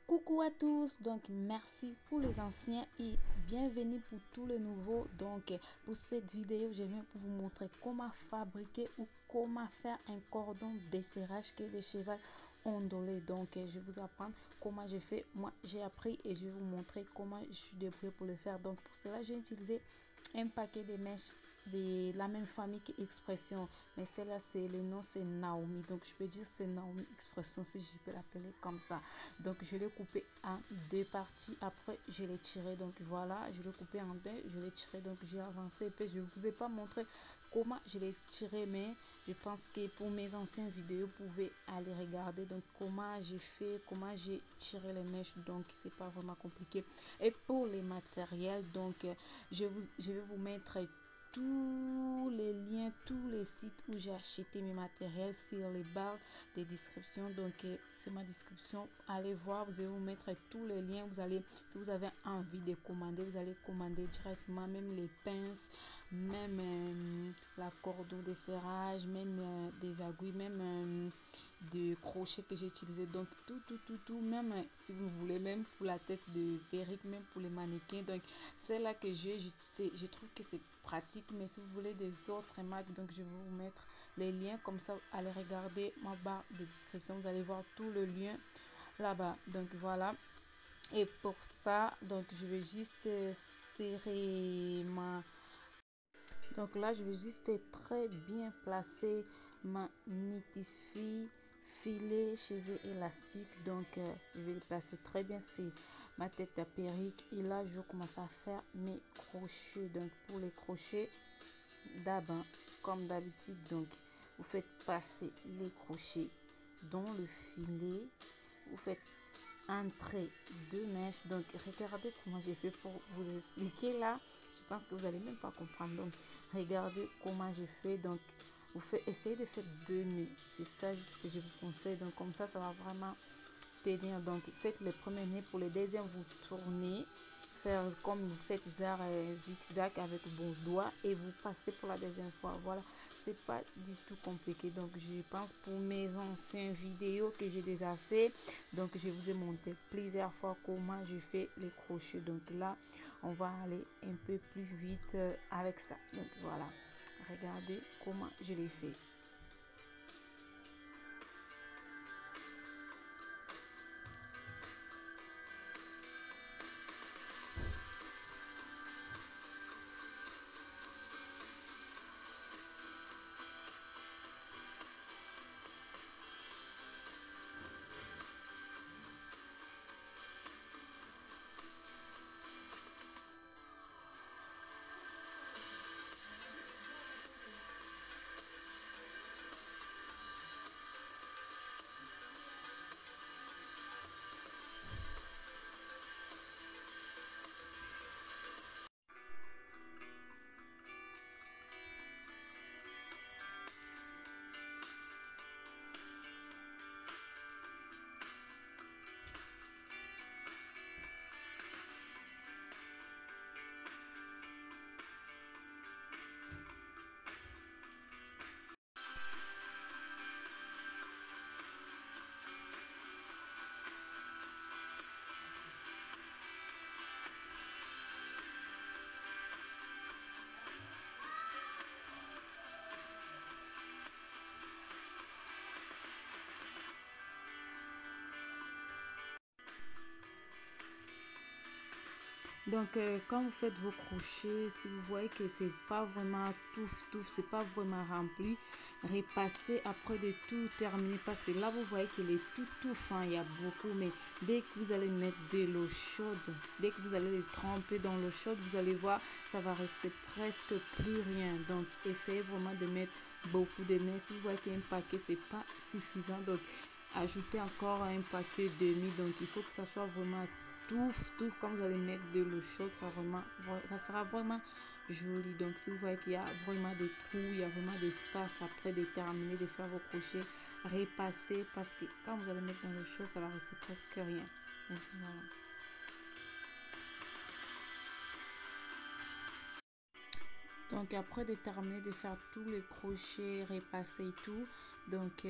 Coucou à tous, donc merci pour les anciens et bienvenue pour tous les nouveaux. Donc pour cette vidéo, je viens pour vous montrer comment fabriquer ou comment faire un cordon de serrage que des chevaux ondulés. Donc je vais vous apprendre comment j'ai fait. Moi j'ai appris et je vais vous montrer comment je suis débrouillée pour le faire. Donc pour cela j'ai utilisé un paquet de mèches de la même famille que Expression, mais celle-là c'est le nom, c'est Naomi, donc je peux dire c'est Naomi Expression si je peux l'appeler comme ça. Donc je l'ai coupé en deux parties, après je l'ai tiré, donc voilà, je l'ai coupé en deux, je l'ai tiré, donc j'ai avancé et puis je vous ai pas montré comment je l'ai tiré, mais je pense que pour mes anciennes vidéos vous pouvez aller regarder donc comment j'ai fait, comment j'ai tiré les mèches, donc c'est pas vraiment compliqué. Et pour les matériels, donc je vais vous mettre tous les liens, tous les sites où j'ai acheté mes matériels sur les barres de description. Donc c'est ma description, allez voir, vous allez vous mettre tous les liens. Vous allez, si vous avez envie de commander, vous allez commander directement, même les pinces, même la cordon de serrage, même des aiguilles, même de crochet que j'ai utilisé, donc tout, même si vous voulez, même pour la tête de perruque, même pour les mannequins. Donc c'est là que je trouve que c'est pratique, mais si vous voulez des autres marques, donc je vais vous mettre les liens, comme ça allez regarder ma barre de description, vous allez voir tout le lien là-bas. Donc voilà, et pour ça donc je vais juste serrer ma, donc là je vais juste très bien placer ma nitifie filet cheveux élastique. Donc je vais le placer très bien, c'est ma tête à perruque. Et là je vais commencer à faire mes crochets. Donc pour les crochets d'abord, comme d'habitude, donc vous faites passer les crochets dans le filet, vous faites entrer deux mèches. Donc regardez comment j'ai fait pour vous expliquer là, je pense que vous allez même pas comprendre. Donc regardez comment j'ai fait. Donc vous faites, essayez de faire deux nœuds, c'est ça juste que je vous conseille. Donc comme ça va vraiment tenir. Donc faites le premier nœud, pour le deuxième vous tournez, faire comme vous faites genre zigzag avec vos doigts et vous passez pour la deuxième fois. Voilà, c'est pas du tout compliqué. Donc je pense pour mes anciennes vidéos que j'ai déjà fait, donc je vous ai montré plusieurs fois comment je fais les crochets. Donc là on va aller un peu plus vite avec ça. Donc voilà, regardez comment je l'ai fait. Donc quand vous faites vos crochets, si vous voyez que c'est pas vraiment tout, c'est pas vraiment rempli, repassez après de tout terminer, parce que là vous voyez qu'il est tout fin, il y a beaucoup. Mais dès que vous allez mettre de l'eau chaude, dès que vous allez les tremper dans l'eau chaude, vous allez voir ça va rester presque plus rien. Donc essayez vraiment de mettre beaucoup de mains. Si vous voyez qu'un paquet c'est pas suffisant, donc ajoutez encore un paquet demi. Donc il faut que ça soit vraiment tout quand vous allez mettre de l'eau chaude, ça sera vraiment joli. Donc si vous voyez qu'il y a vraiment des trous, il y a vraiment d'espace après de terminer de faire vos crochets, repassez, parce que quand vous allez mettre dans l'eau chaude ça va rester presque rien. Donc, voilà. Donc après de terminer de faire tous les crochets, repasser et tout, donc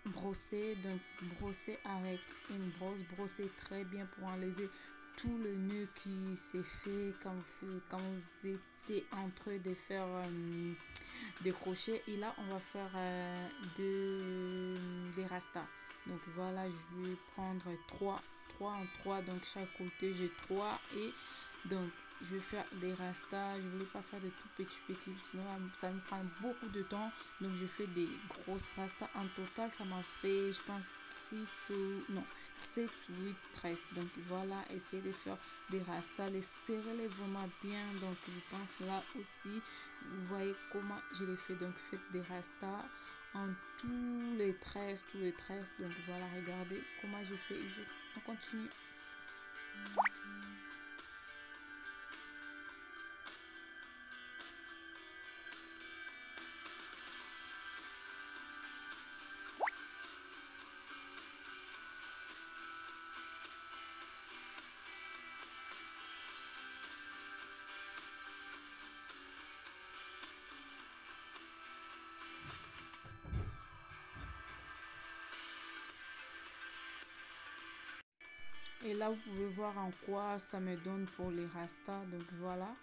brosser, donc brosser avec une brosse, brosser très bien pour enlever tout le nœud qui s'est fait quand vous étiez en train de faire des crochets. Et là, on va faire des rastas. Donc voilà, je vais prendre trois en trois, donc chaque côté j'ai trois. Et donc je vais faire des rastas. Je ne voulais pas faire des tout petits, sinon ça me prend beaucoup de temps. Donc je fais des grosses rastas. En total, ça m'a fait, je pense, 6 ou non, 7 8 13. Donc voilà, essayez de faire des rastas, les serrez-les vraiment bien. Donc je pense là aussi, vous voyez comment je les fais. Donc faites des rastas en tous les 13. Donc voilà, regardez comment je fais. On continue. Et là, vous pouvez voir en quoi ça me donne pour les rastas. Donc voilà,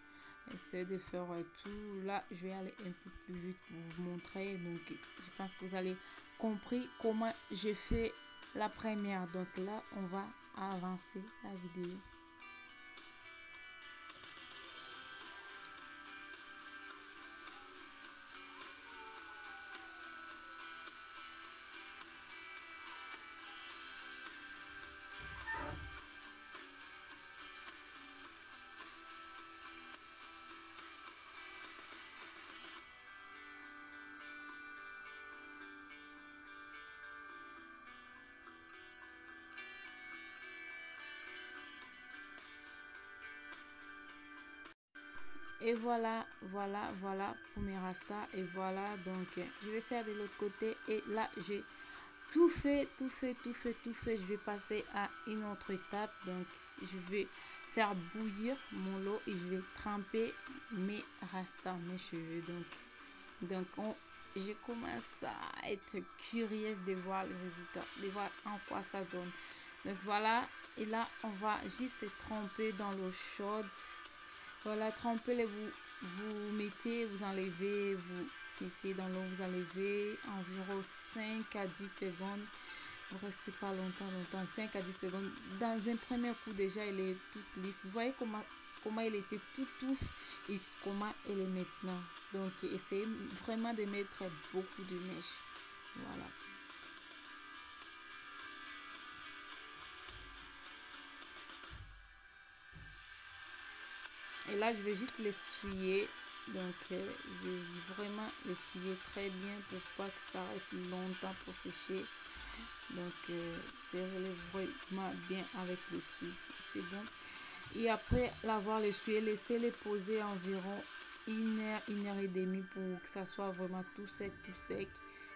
essayez de faire tout. Là, je vais aller un peu plus vite pour vous montrer. Donc, je pense que vous allez compris comment j'ai fait la première. Donc là, on va avancer la vidéo. Et voilà pour mes rastas. Et voilà, donc je vais faire de l'autre côté. Et là, j'ai tout fait. Je vais passer à une autre étape. Donc, je vais faire bouillir mon lot et je vais tremper mes rastas, mes cheveux. Donc je commence à être curieuse de voir le résultat, de voir en quoi ça donne. Donc voilà, et là, on va juste se tremper dans l'eau chaude. Voilà, trempez-les, vous mettez, vous enlevez, vous mettez dans l'eau, vous enlevez environ 5 à 10 secondes. Vous restez pas longtemps, 5 à 10 secondes. Dans un premier coup, déjà, elle est toute lisse. Vous voyez comment elle était toute touffe et comment elle est maintenant. Donc, essayez vraiment de mettre beaucoup de mèches. Voilà. Et là, je vais juste l'essuyer. Donc, je vais vraiment l'essuyer très bien pour pas que ça reste longtemps pour sécher. Donc, serrez-le vraiment bien avec l'essuie. C'est bon. Et après l'avoir essuyé, laissez-les poser environ une heure et demie pour que ça soit vraiment tout sec, tout sec.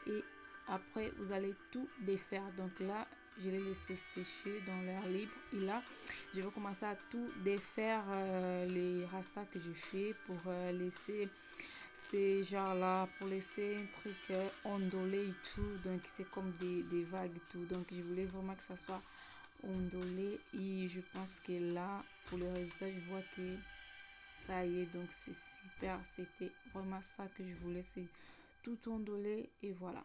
Et après, vous allez tout défaire. Donc là, je l'ai laissé sécher dans l'air libre. Et là, je vais commencer à tout défaire les rastas que je fais pour laisser ces genres-là, pour laisser un truc ondulé et tout. Donc, c'est comme des vagues et tout. Donc, je voulais vraiment que ça soit ondulé. Et je pense que là, pour le résultat, je vois que ça y est. Donc, c'est super. C'était vraiment ça que je voulais. C'est tout ondulé. Et voilà.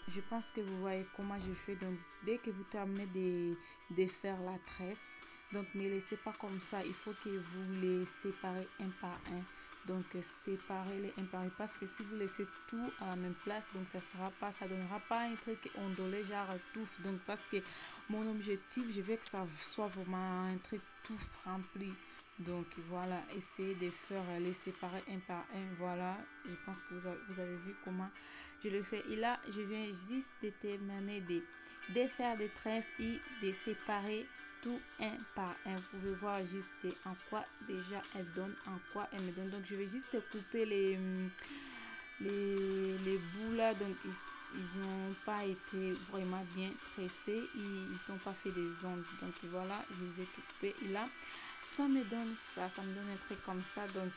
Je pense que vous voyez comment je fais. Donc, dès que vous terminez de faire la tresse, donc ne laissez pas comme ça. Il faut que vous les séparez un par un. Donc, séparez-les un par un. Parce que si vous laissez tout à la même place, donc ça donnera pas un truc ondulé, genre touffe. Donc, parce que mon objectif, je veux que ça soit vraiment un truc tout rempli. Donc voilà, essayez de faire les séparer un par un. Voilà, je pense que vous avez vu comment je le fais. Et là, je viens juste de terminer défaire des tresses et de séparer tout un par un. Vous pouvez voir juste en quoi déjà elle donne, en quoi elle me donne. Donc je vais juste couper les bouts là, donc ils n'ont pas été vraiment bien tressés, ils sont pas fait des ongles, donc voilà, je vous ai coupé et là ça me donne ça me donne un truc comme ça. Donc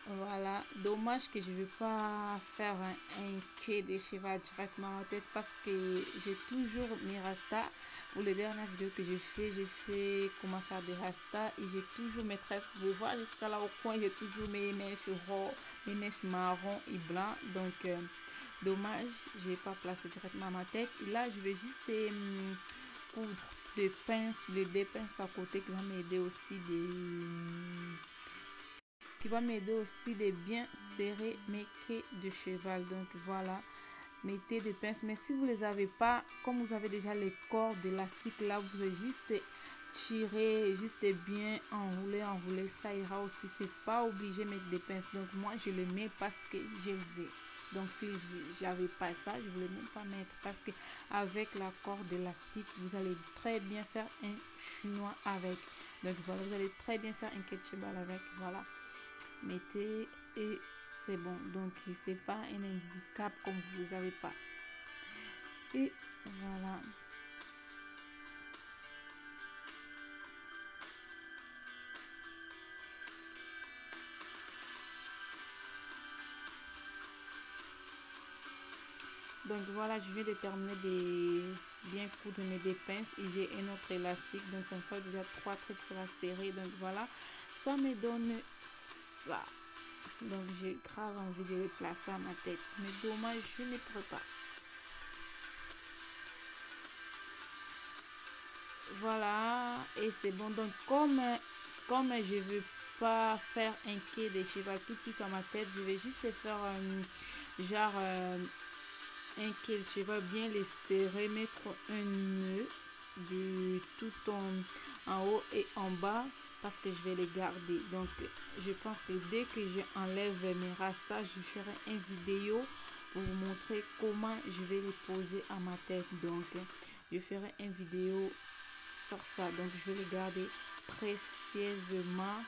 voilà, dommage que je ne vais pas faire un quai de cheval directement en tête parce que j'ai toujours mes rastas. Pour les dernières vidéos que j'ai fait comment faire des rastas et j'ai toujours mes tresses. Vous pouvez voir jusqu'à là au coin, j'ai toujours mes mèches roses, mes mèches marron et blanc. Donc, dommage, je ne vais pas placer directement ma tête. Et là, je vais juste coudre des pinces, des pinces à côté qui vont m'aider aussi de bien serrer mes quais de cheval. Donc voilà, mettez des pinces, mais si vous les avez pas, comme vous avez déjà les cordes d'élastique là, vous pouvez juste tirer, juste bien enrouler, ça ira aussi. C'est pas obligé de mettre des pinces, donc moi je le mets parce que je les ai. Donc si j'avais pas ça, je voulais même pas mettre parce que avec la corde élastique, vous allez très bien faire un chinois avec. Donc voilà, vous allez très bien faire un quai de cheval avec. Voilà, mettez et c'est bon. Donc c'est pas un handicap comme vous les avez pas. Et voilà. Donc voilà, je viens de terminer de bien coudre mes deux pinces et j'ai un autre élastique. Donc ça me fait déjà 3 trucs, ça va serrer. Donc voilà, ça me donne ça. Donc j'ai grave envie de le placer à ma tête. Mais dommage, je ne pourrais pas. Voilà, et c'est bon. Donc comme je veux pas faire un quai de cheval tout de suite à ma tête, je vais juste faire genre un quai de cheval, bien les serrer, mettre un nœud de tout en haut et en bas parce que je vais les garder. Donc je pense que dès que j'enlève mes rastas, je ferai une vidéo pour vous montrer comment je vais les poser à ma tête. Donc je ferai une vidéo sur ça. Donc je vais les garder précieusement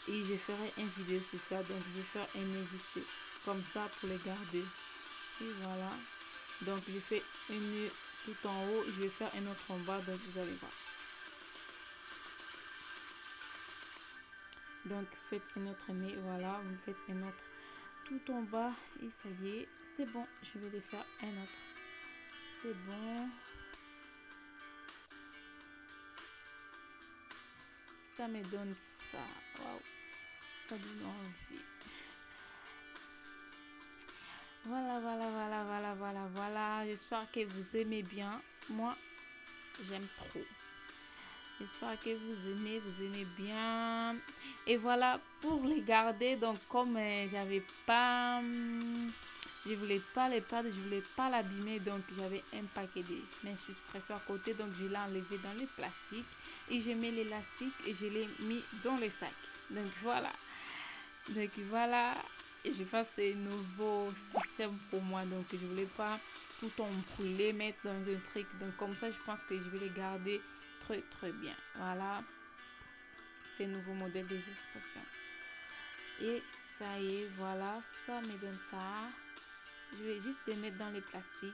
et je ferai une vidéo sur ça. Donc je vais faire un ajusté comme ça pour les garder. Et voilà, donc je fais une tout en haut, je vais faire un autre en bas, donc vous allez voir. Donc faites un autre nez, voilà, vous faites un autre tout en bas et ça y est, c'est bon. Je vais les faire un autre, c'est bon, ça me donne ça. Waouh, ça donne envie. Voilà. J'espère que vous aimez bien. Moi, j'aime trop. J'espère que vous aimez bien. Et voilà, pour les garder, donc comme j'avais pas, je voulais pas les perdre, je voulais pas l'abîmer, donc j'avais un paquet de mains suspression à côté, donc je l'ai enlevé dans le plastique et je mets l'élastique et je l'ai mis dans le sac. Donc voilà, je fais ce nouveau système pour moi, donc je voulais pas tout embrûler, mettre dans un truc, donc comme ça je pense que je vais les garder très bien. Voilà, c'est le nouveau modèle des expressions. Et ça y est, voilà, ça me donne ça. Je vais juste les mettre dans les plastiques.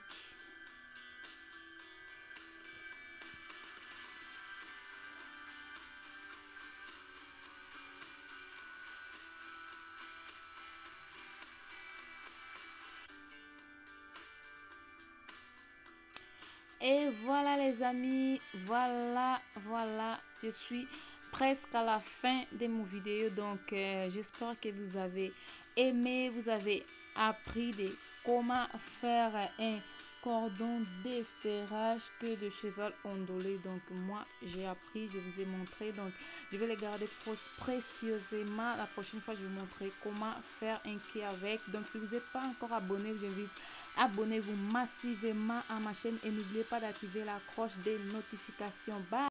Et voilà les amis, voilà, je suis presque à la fin de mon vidéo. Donc j'espère que vous avez aimé, vous avez appris de comment faire un cordon de serrage que de cheval ondulé. Donc moi j'ai appris, je vous ai montré, donc je vais les garder précieusement. La prochaine fois je vais vous montrer comment faire un quai avec. Donc si vous n'êtes pas encore abonné, je vous abonnez-vous massivement à ma chaîne et n'oubliez pas d'activer la cloche des notifications. Bye.